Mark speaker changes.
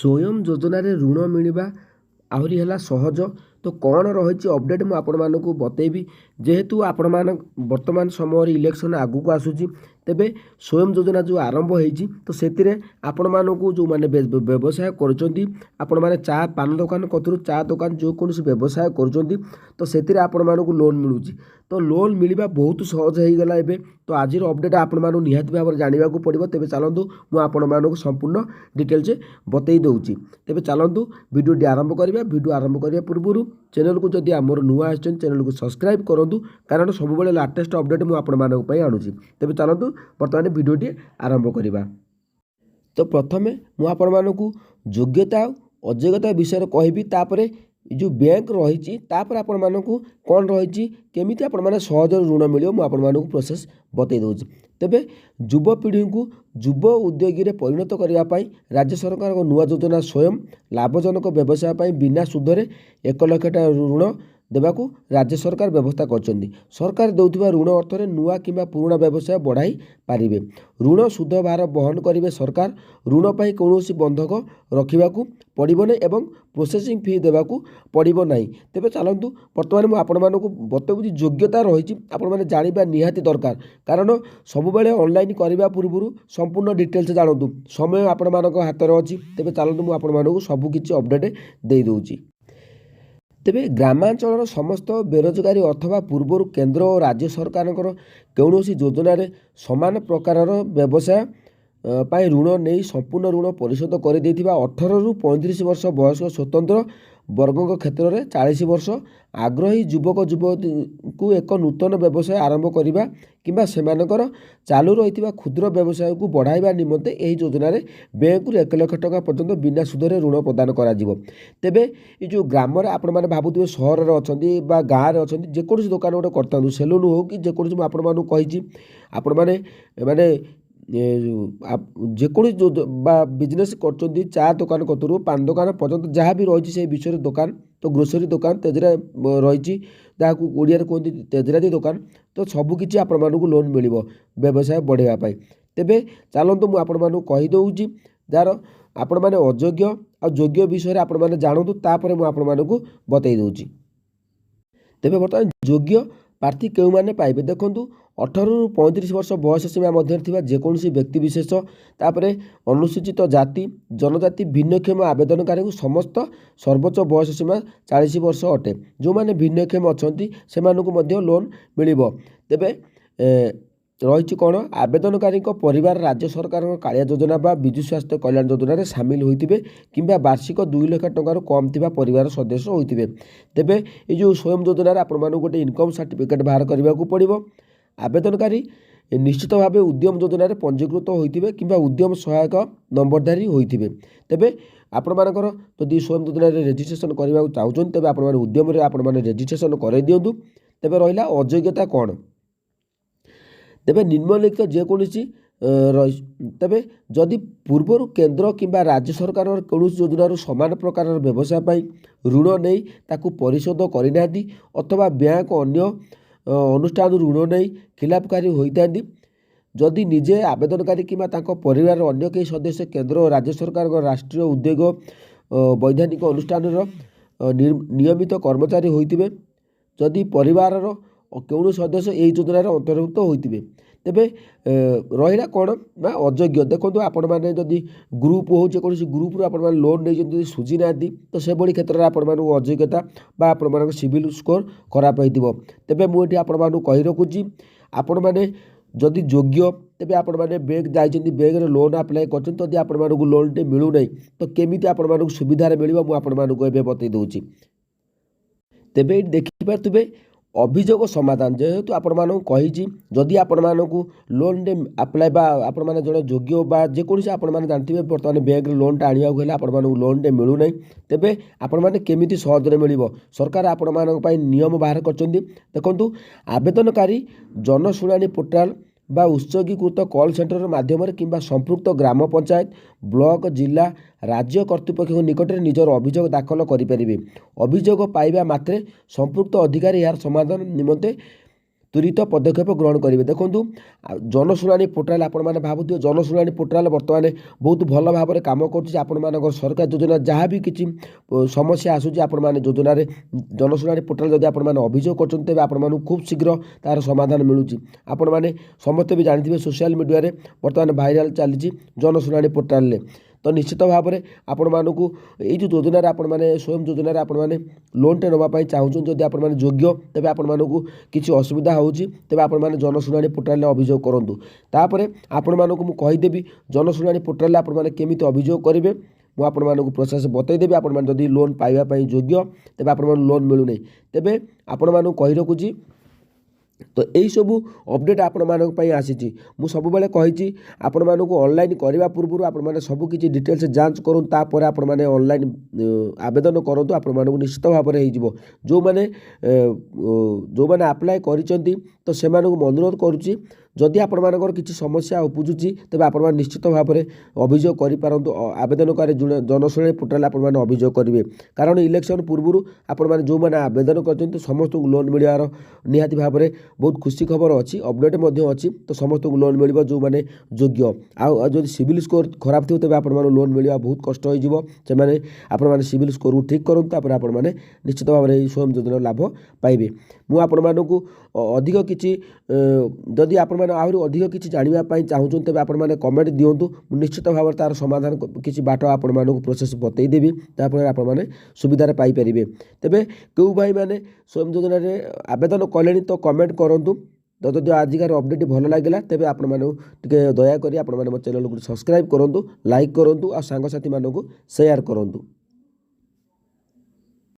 Speaker 1: स्वयं योजन ऋण मिलवा आहरी है सहज। तो कौन रही अपडेट मुझे आपण को बतेबी जेहेतु आपण वर्तमान समय इलेक्शन आगू आसूची तेबे स्वयं योजना जो आरंभ होती तो से आपण मानू जो मैंने व्यवसाय कर चा पान दुकान कतरू चा दुकान जो कौन व्यवसाय कर तो से लोन मिलूँ तो लोन मिलवा बहुत सहज हो गला एबे। तो आज अपडेट आपण मानू निहाती भाव जानवा पड़ो। तेज चलतु मुझे संपूर्ण डिटेल्स बतई दूसरी। तेज चलतु वीडियो आरंभ करवा। वीडियो आरंभ करने पूर्व चैनल को जदि आमर नुआ आस चैनल को सब्सक्राइब करूँ कारण सब लाटेस्ट अपडेट मुझे आणुची। तेज चलतु बर्तमान वीडियोटी आरंभ करवा। तो प्रथमे मुझे योग्यता अयोग्यता विषय कहबी तापर जो बैंक रही आपण मानू कौन रही केमी आपण सहज ऋण मिले मुझे प्रोसेस बतई दूसरी। तेबे युवपीढ़ी को युव उद्योगी परिणत करने राज्य सरकार नुआ योजना स्वयं लाभजनक व्यवसाय बिना सुधरे 1 लाख टଙ୍କା ऋण देवाकू राज्य सरकार व्यवस्था करछन्ती। सरकार देउथिबा ऋण अर्थ में नुआ किंबा पुराना व्यवसाय बढ़ाई पारिबे। ऋण सुध भार बहन करिवे सरकार। ऋण पाई कौनसी बंधक रखिबाकू पड़िबो नै एवं प्रोसेसिंग फी देवाकू पड़िबो नै। तेबे चलंतु वर्तमान मु आपण मानकू बतौबी योग्यता रही आपण माने जानिबा निहाती दरकार कारण सब बेले ऑनलाइन करबा पूर्व संपूर्ण डिटेल्स जानतु। समय आपण मानक हाथ में अछि। तेबे चलंतु मु आपण मानकू सब किछि अपडेट देई दोउची। तेबे ग्रामांचल समस्त बेरोजगारी अथवा पूर्वर केंद्र और राज्य सरकार कौन योजन समान प्रकार व्यवसाय पाई ऋण नहीं संपूर्ण ऋण परिशोध कर 18 रु 35 वर्ष बयस्क स्वतंत्र वर्गों क्षेत्र में 40 वर्ष आग्रही युवक युवती को एक नूतन व्यवसाय आरंभ करने किंबा सेमानकर चालू रही क्षुद्र व्यवसाय को बढ़ाइबा निमंते यही योजना बैंक 1 लाख टଙ୍କା पर्यंत बिना सुधरे ऋण प्रदान करा जिवो। तेबे ये जो ग्राम आपण माने भाबुथिबे सहर रे अछंती बा गाँ रे अछंती जेकोसी दुकान गोटे करतांतु सेलून हो कि जेकोसी आपण मानु कहिछि आपण माने माने जेकोसी बिजनेस कर चा दुकान कतरू पान दुकान पर्यंत जहाँ भी रही से विषय दुकान तो ग्रोसरी दुकान तेजरा रही जहाँ ओडिया कहते तेजराती दुकान तो सबकि आपण मानू लोन मिल व्यवसाय बढ़ावा। तेबे चलतु मुझे आपण मानू कहीदे जार आपण मैंने अयोग्य आ योग्य विषय आपण मैंने जानतु तापर मुझे आपण मानू बतई दूची। तेबे बर्तमान योग्य प्रार्थी क्यों मैंने पाइबे देखंतु 18 रु 35 वर्ष बयस सीमा मध्य थिबा जेकोसी व्यक्ति विशेष तापरे अनुसूचित जाति जनजाति भिन्नक्षम आवेदनकारी को समस्त सर्वोच्च बयस सीमा 40 वर्ष अटे। जो माने भिन्नक्षम अछंती सेमानकु मध्य लोन मिलिबो। तेबे रही कौन आवेदनकारी परिवार राज्य सरकार कालिया योजना बा विजु स्वास्थ्य कल्याण योजना रे सामिल होइतिबे किंबा वार्षिक 2 लाख टंकार कम थिबा परिवार सदस्य होइतिबे। तेबे ये जो स्वयं योजना रे आपण मानु गोटे इनकम सर्टिफिकेट बाहर करबा को पड़िबो। आवेदनकारी निश्चित भाव उद्यम योजना रे पंजीकृत होइतिबे किंबा उद्यम सहायक नंबरधारी होइतिबे। तेबे आपण मानकर जदि स्वयं योजना रे रजिस्ट्रेशन करबा को चाहुछन तेबे आपण माने उद्यम रे आपण माने रजिस्ट्रेशन करै दियंतु। तेबे रहिला अयोग्यता कोन तेबे निम्नलिखित जेकोसी तेबे जदि पूर्वर केंद्र किंबा राज्य सरकार कौन योजन समान प्रकार व्यवसाय पाई ऋण नहीं ताकू परिशोध करना अथवा बैंक अन्य अनुष्ठान ऋण नहीं खिलाफकारी होता जदि निजे आवेदनकारी किंबा तांको परिवार अन्य कई सदस्य केंद्र और राज्य सरकार राष्ट्रीय उद्योग वैधानिक अनुष्ठान नियमित कर्मचारी होइतिबे जदि परिवार कौन सदस्य यही योजन अंतर्भुक्त होइतिबे। तेबे रहिला कौन ना अयोग्य देखो आपण मैंने जदि ग्रुप हो जेकोसी ग्रुप रू आपण मैंने लोन नहीं सुझी ना तो से भली क्षेत्र में आपण मानू अयोग्यता बा आपण मान सिविल स्कोर खराब होइतिबो। तेबे मुझे आपण मानू कहि रखुची आपण माने जदि योग्य तेबे आपण माने बैंक जाइछन्ती बैंक रे लोन अप्लाई करछन तदि आपण मानू लोन टे मिलू नै तो केमिति आपण मानू सुविधा रे मिलिबो मु आपण मानू एबे बतई दोची। तेबे देखि पारथुबे अभियोग समाधान जेहेतु आपण मानू कहिछि जदि आपण मानू लोन रे अप्लाई बा आपण माने जणे योग्य बा जेकोसी आपण माने जानथिबे वर्तमान बैंक रे लोन टा आनिया गेले आपण मानू लोन टे मिलू नै तेबे आपण माने केमिति सहज रे मिलिबो सरकार आपण मानक पई नियम बाहर करछन्ती। देखंतु आवेदनकारी जनशुणानी पोर्टाल बा उत्सर्गीकृत कॉल सेंटर माध्यम किंबा संपृक्त ग्राम पंचायत ब्लॉक जिला राज्य कर्तृपक्ष निकट में निजर अभियोग दाखल करें। अभियोग पाइबा मात्रे संपृक्त अधिकारी यार समाधान निमंते त्वरित पदक्षेप ग्रहण करेंगे। देखो जनशुणाणी पोर्टाल आपने भावुए जनशुणाणी पोर्टाल बर्तमान बहुत भल भाव में कम कर सरकार योजना जहाँ भी किसी समस्या आसूँ आपण मैंने योजन जनशुणाणी पोर्टाल जब आपने अभियोग कर आपण खूब शीघ्र तार समाधान मिलूँ। आपण मैंने समस्ते भी जानते सोशल मीडिया रे बर्तमान भाइराल चली जनशुणाणी पोर्टाल तो निश्चित भाव में आपण मानक यही जो योजन आपण मैंने स्वयं योजन आपण मैंने लोनटे नापी चाहूँ जदि आपण मैंने योग्य तेज आपण मानक किसी असुविधा होची तेज आपण मैंने जनशुणाणी पोर्टाल अभियोग करूँ। तापर आपण मानक मुझेदेवी जनशुणाणी पोर्टाल आपण मैंने केमिति अभियोग करेंगे मुझे आपण मानक प्रोसेस बतईदेवी। आपण मैंने जदि लोन पाइबा योग्य तेज आपण मैंने लोन मिलूना तेज आपण मानक कही रखुची। तो यही सबू अपडेट आपण मानक आसी मु सब बेले कही आपण मानक ऑनलाइन करने पूर्व आपण मैंने सबकि डिटेल्स जांच करूँ तापर आपण मैंने ऑनलाइन आवेदन करूँ आपण मानक निश्चित भाव में जो मैंने अप्लाई करिसेंती तो से अनुरोध करुच्ची जदि आपण मानकर किसी समस्या उपजुची तेज आपण निश्चित भाव में अभियोग करूँ आवेदनकारी जनशुणाणी पोर्टाल आपण मैंने अभियोग करेंगे। कारण इलेक्शन पूर्व आपण मैंने जो मैंने आवेदन कर समस्त लोन मिलवार निहाती भाव में बहुत खुशी खबर अच्छी अपडेट अच्छी तो समस्त लोन मिल जो मैंने योग्य आदि सिविल स्कोर खराब थी तेज आपण लोन मिलवा बहुत कष्ट होने आपण मैंने सिविल स्कोर ठीक करूँ आपण मैंने निश्चित भाव में स्वयं योजना लाभ पाइबे। मु आपण मानक अधिक किसी जदि आपण मैंने आहरी अधिक किसी जानापी चाहूँ तेज आपण मैंने कमेंट दिंतु निश्चित भाव में तार समाधान किसी बाट आपण मानक प्रोसेस बतईदेवी तापर आपण मैंने सुविधा पाइपर। तेबे क्यों भाई मैंने स्वयं योजना आवेदन कले तो कमेंट करूँ। तो जब आजिकार अपडेट भल लगे तेज आपण मैंने दयाकोरी आपण मैंने मो चैनल को सब्सक्राइब करूँ लाइक करूँ और सांगसाथी मानक शेयर करूँ।